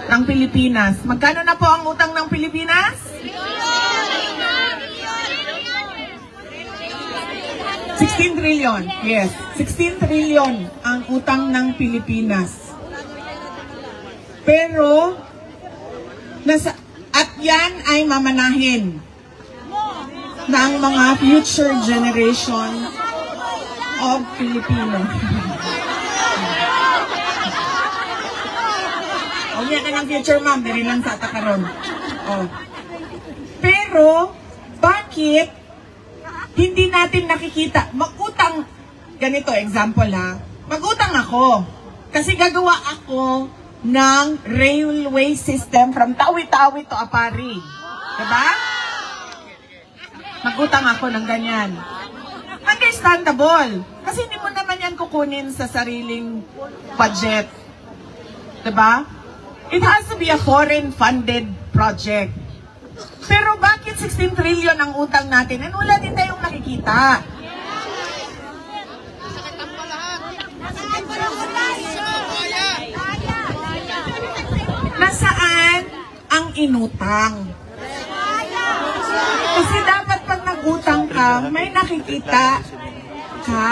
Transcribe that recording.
ng Pilipinas. Magkano na po ang utang ng Pilipinas? 16 trillion. Yes, 16 trillion ang utang ng Pilipinas. Pero, at yan ay mamanahin ng mga future generation of Filipino. O yan ka ng future, ma'am. Dari lang sa atakaron. Pero, bakit hindi natin nakikita? Mag-utang, ganito, example ha. Mag-utang ako. Kasi gagawa ako ng railway system from Tawi-Tawi to Apari. Diba? Mag-utang ako ng ganyan. Understandable. Kasi hindi mo naman yan kukunin sa sariling budget. Diba? It has to be a foreign-funded project. Pero bakit 16 trillion ang utang natin? And wala din tayong nakikita. Nasaan ang inutang? Kasi dapat pag nag-utang ka, may nakikita ka.